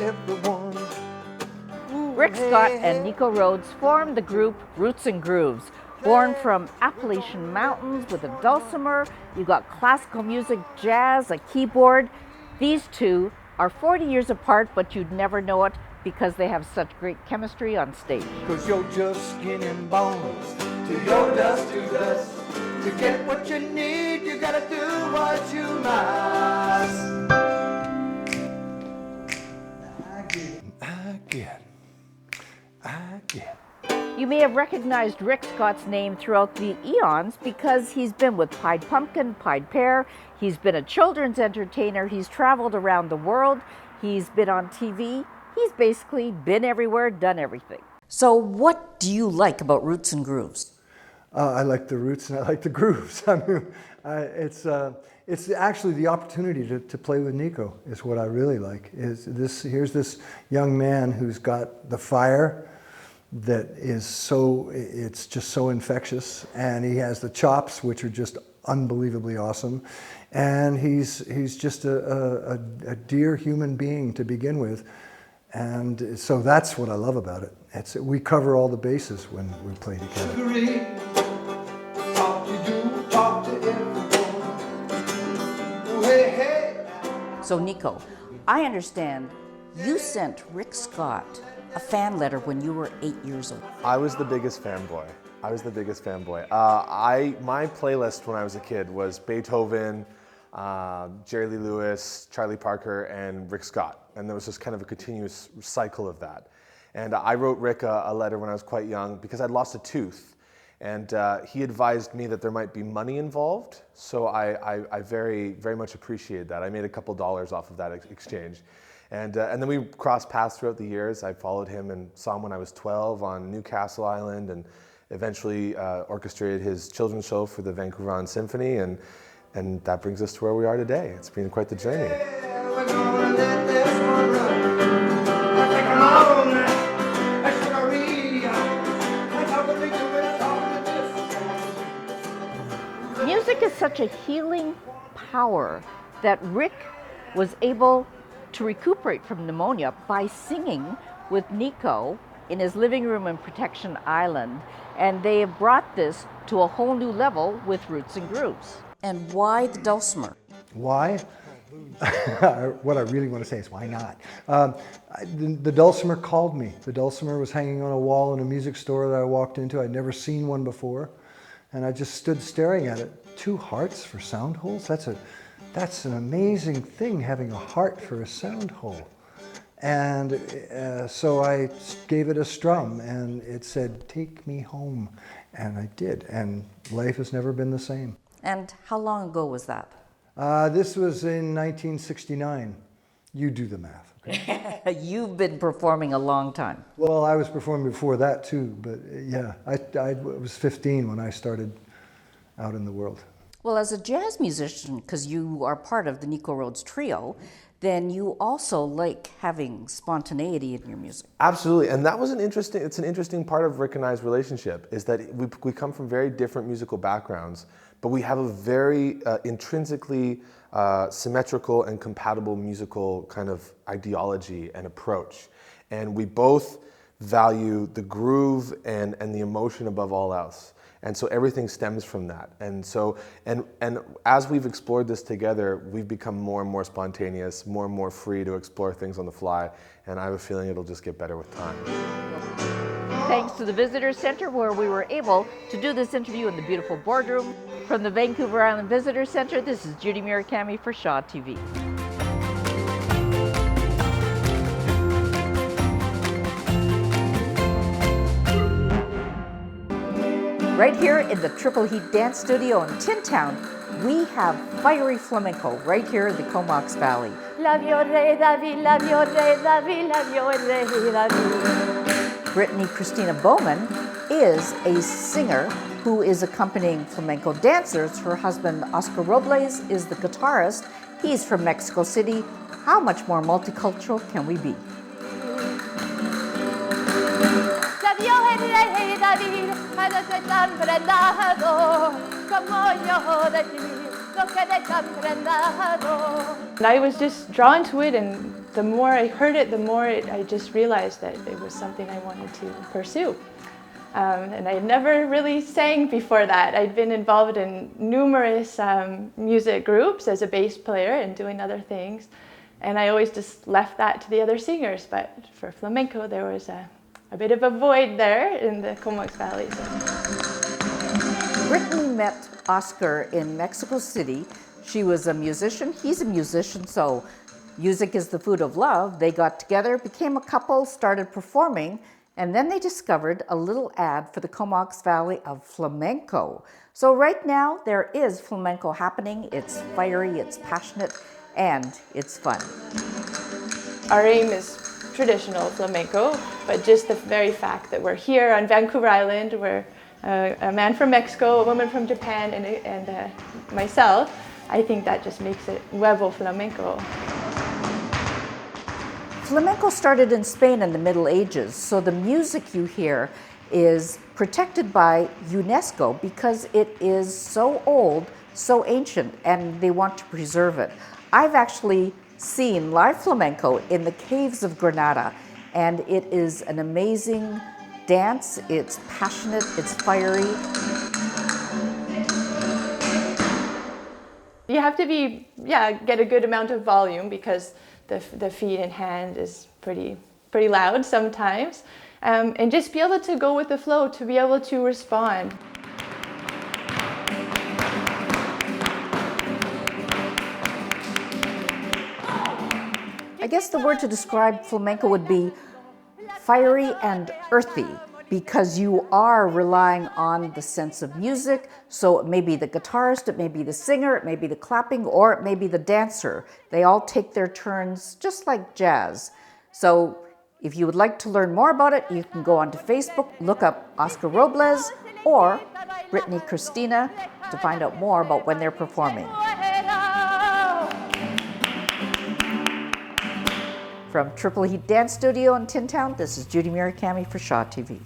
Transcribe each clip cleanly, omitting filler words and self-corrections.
everyone. Rick Scott and Nico Rhodes formed the group Roots and Grooves. Born from Appalachian Mountains with a dulcimer, you got classical music, jazz, a keyboard. These two are 40 years apart, but you'd never know it because they have such great chemistry on stage. 'Cause you're just skin and bones, to your dust to dust. To get what you need, you gotta do what you must. I get. You may have recognized Rick Scott's name throughout the eons because he's been with Pied Pumpkin, Pied Pear, he's been a children's entertainer, he's traveled around the world, he's been on TV, he's basically been everywhere, done everything. So what do you like about Roots and Grooves? I like the roots and I like the grooves. I mean, it's actually the opportunity to play with Nico is what I really like. Here's this young man who's got the fire that is it's just so infectious, and he has the chops, which are just unbelievably awesome, and he's just a dear human being to begin with, and so that's what I love about it. We cover all the bases when we play together. So Nico, I understand you sent Rick Scott a fan letter when you were 8 years old. I was the biggest fanboy. My playlist when I was a kid was Beethoven, Jerry Lee Lewis, Charlie Parker, and Rick Scott. And there was just kind of a continuous cycle of that. And I wrote Rick a letter when I was quite young because I'd lost a tooth. And he advised me that there might be money involved. So I very, very much appreciated that. I made a couple dollars off of that exchange. And then we crossed paths throughout the years. I followed him and saw him when I was 12 on Newcastle Island, and eventually orchestrated his children's show for the Vancouver Island Symphony, and that brings us to where we are today. It's been quite the journey. Music is such a healing power that Rick was able to recuperate from pneumonia by singing with Nico in his living room in Protection Island. And they have brought this to a whole new level with Roots and Grooves. And why the dulcimer? Why? What I really want to say is why not? The dulcimer called me. The dulcimer was hanging on a wall in a music store that I walked into. I'd never seen one before. And I just stood staring at it. 2 hearts for sound holes? That's an amazing thing, having a heart for a sound hole. And so I gave it a strum, and it said, "Take me home." And I did, and life has never been the same. And how long ago was that? This was in 1969. You do the math. Okay? You've been performing a long time. Well, I was performing before that too, but yeah, I was 15 when I started out in the world. Well, as a jazz musician, because you are part of the Nico Rhodes trio, then you also like having spontaneity in your music. Absolutely, and that was it's an interesting part of Rick and I's relationship, is that we come from very different musical backgrounds, but we have a very intrinsically symmetrical and compatible musical kind of ideology and approach. And we both value the groove and the emotion above all else. And so everything stems from that. And so, and as we've explored this together, we've become more and more spontaneous, more and more free to explore things on the fly. And I have a feeling it'll just get better with time. Thanks to the Visitor Center, where we were able to do this interview in the beautiful boardroom. From the Vancouver Island Visitor Center, this is Judi Murakami for Shaw TV. Right here in the Triple Heat Dance Studio in Tin Town, we have fiery flamenco right here in the Comox Valley. Brittany Christina Bowman is a singer who is accompanying flamenco dancers. Her husband, Oscar Robles, is the guitarist. He's from Mexico City. How much more multicultural can we be? And I was just drawn to it, and the more I heard it, I just realized that it was something I wanted to pursue. And I had never really sang before that. I'd been involved in numerous music groups as a bass player and doing other things. And I always just left that to the other singers. But for flamenco, there was a bit of a void there in the Comox Valley. Brittany met Oscar in Mexico City. She was a musician, he's a musician, so music is the food of love. They got together, became a couple, started performing, and then they discovered a little ad for the Comox Valley of Flamenco. So right now, there is flamenco happening. It's fiery, it's passionate, and it's fun. Our aim is traditional flamenco, but just the very fact that we're here on Vancouver Island, we're a man from Mexico, a woman from Japan, and myself, I think that just makes it Nuevo Flamenco. Flamenco started in Spain in the Middle Ages, so the music you hear is protected by UNESCO because it is so old, so ancient, and they want to preserve it. I've actually seen live flamenco in the caves of Granada, and it is an amazing dance. It's passionate, it's fiery. You have to get a good amount of volume because the feet and hand is pretty loud sometimes. And just be able to go with the flow, to be able to respond. I guess the word to describe flamenco would be fiery and earthy, because you are relying on the sense of music. So it may be the guitarist, it may be the singer, it may be the clapping, or it may be the dancer. They all take their turns, just like jazz. So if you would like to learn more about it, you can go onto Facebook, look up Oscar Robles or Brittany Christina to find out more about when they're performing. From Triple Heat Dance Studio in Tin Town, this is Judi Murakami for Shaw TV.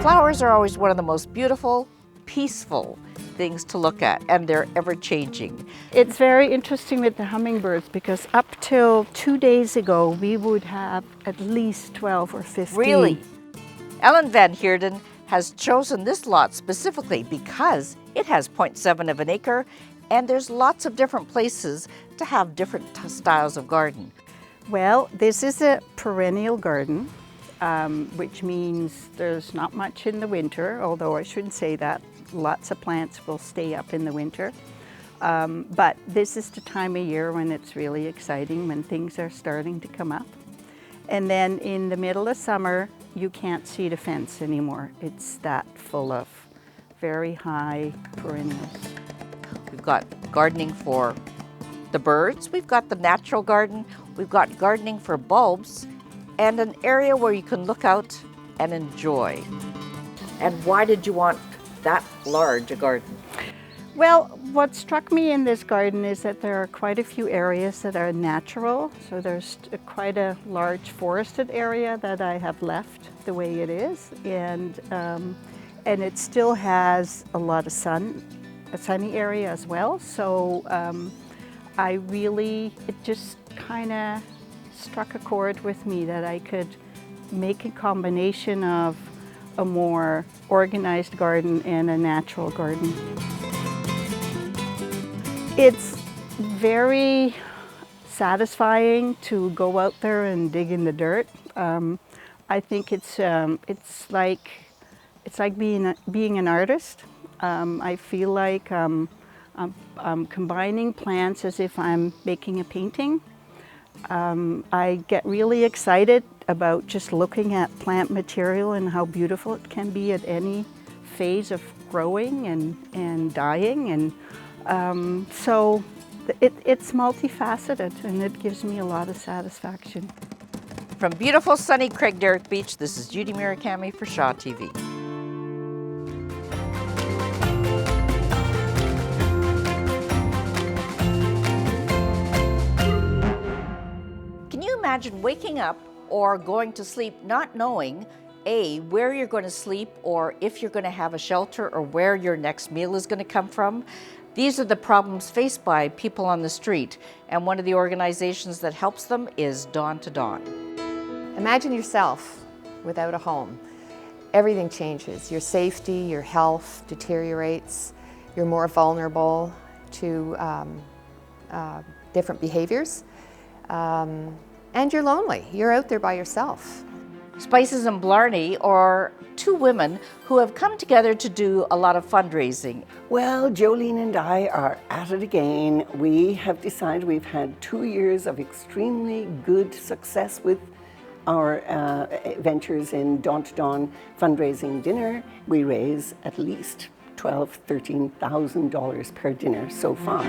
Flowers are always one of the most beautiful, peaceful things to look at, and they're ever-changing. It's very interesting with the hummingbirds because up till 2 days ago, we would have at least 12 or 15. Really? Ellen Van Heerden has chosen this lot specifically because it has 0.7 of an acre, and there's lots of different places to have different styles of garden. Well, this is a perennial garden, which means there's not much in the winter, although I shouldn't say that. Lots of plants will stay up in the winter. But this is the time of year when it's really exciting, when things are starting to come up. And then in the middle of summer, you can't see the fence anymore. It's that full of very high perennials. We've got gardening for the birds, we've got the natural garden, we've got gardening for bulbs, and an area where you can look out and enjoy. And why did you want that large a garden? Well, what struck me in this garden is that there are quite a few areas that are natural. So there's quite a large forested area that I have left the way it is. And it still has a lot of sun, a sunny area as well. So it just kind of struck a chord with me that I could make a combination of a more organized garden and a natural garden. It's very satisfying to go out there and dig in the dirt. I think it's like being an artist. I feel like I'm combining plants as if I'm making a painting. I get really excited about just looking at plant material and how beautiful it can be at any phase of growing and dying. And so it's multifaceted, and it gives me a lot of satisfaction. From beautiful sunny Craigdarroch Beach, this is Judi Murakami for Shaw TV. Can you imagine waking up or going to sleep not knowing where you're going to sleep, or if you're going to have a shelter, or where your next meal is going to come from. These are the problems faced by people on the street, and one of the organizations that helps them is Dawn to Dawn. Imagine yourself without a home. Everything changes. Your safety, your health deteriorates. You're more vulnerable to different behaviors. And you're lonely. You're out there by yourself. Spices and Blarney are two women who have come together to do a lot of fundraising. Well, Jolene and I are at it again. We have decided we've had 2 years of extremely good success with our ventures in Dawn to Dawn fundraising dinner. We raise at least $12,000, $13,000 per dinner so far.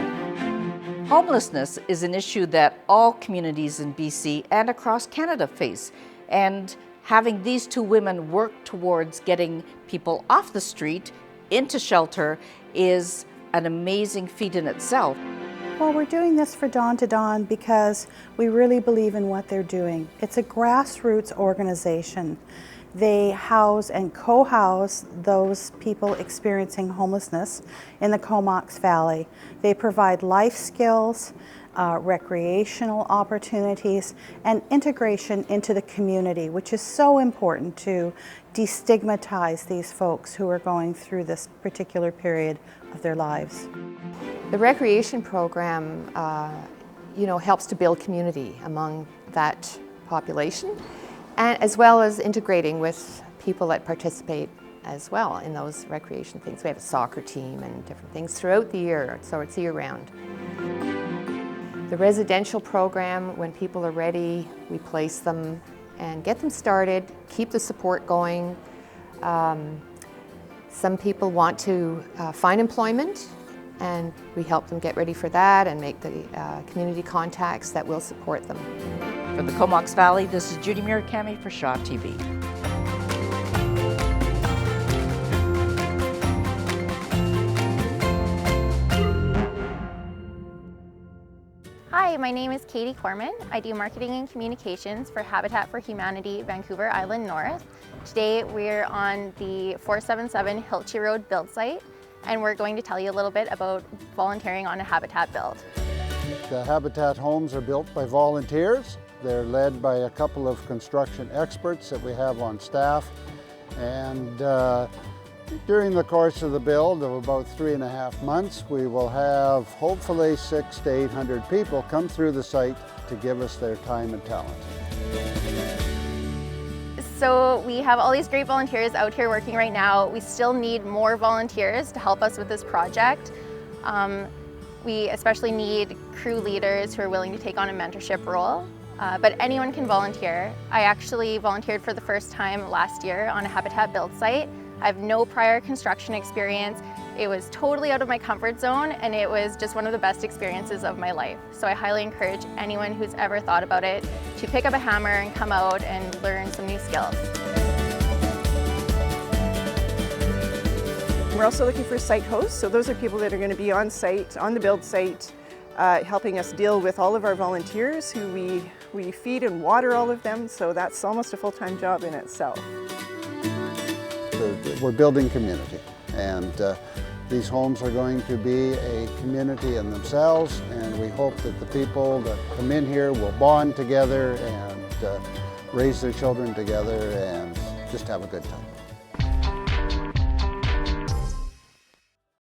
Homelessness is an issue that all communities in BC and across Canada face, and having these two women work towards getting people off the street into shelter is an amazing feat in itself. Well, we're doing this for Dawn to Dawn because we really believe in what they're doing. It's a grassroots organization. They house and co-house those people experiencing homelessness in the Comox Valley. They provide life skills, recreational opportunities, and integration into the community, which is so important to destigmatize these folks who are going through this particular period of their lives. The recreation program, helps to build community among that population, and as well as integrating with people that participate as well in those recreation things. We have a soccer team and different things throughout the year, so it's year-round. The residential program, when people are ready, we place them and get them started, keep the support going. Some people want to find employment, and we help them get ready for that and make the community contacts that will support them. For the Comox Valley, this is Judi Murakami for Shaw TV. Hi, my name is Katie Corman. I do marketing and communications for Habitat for Humanity, Vancouver Island North. Today we're on the 477 Hilchi Road build site, and we're going to tell you a little bit about volunteering on a Habitat build. The Habitat homes are built by volunteers. They're led by a couple of construction experts that we have on staff, and during the course of the build of about 3.5 months, we will have hopefully 600 to 800 people come through the site to give us their time and talent. So we have all these great volunteers out here working right now. We still need more volunteers to help us with this project. We especially need crew leaders who are willing to take on a mentorship role. But anyone can volunteer. I actually volunteered for the first time last year on a Habitat build site. I have no prior construction experience. It was totally out of my comfort zone, and it was just one of the best experiences of my life. So I highly encourage anyone who's ever thought about it to pick up a hammer and come out and learn some new skills. We're also looking for site hosts, so those are people that are going to be on site, on the build site, helping us deal with all of our volunteers who we feed and water all of them, so that's almost a full-time job in itself. We're building community, and these homes are going to be a community in themselves, and we hope that the people that come in here will bond together and raise their children together and just have a good time.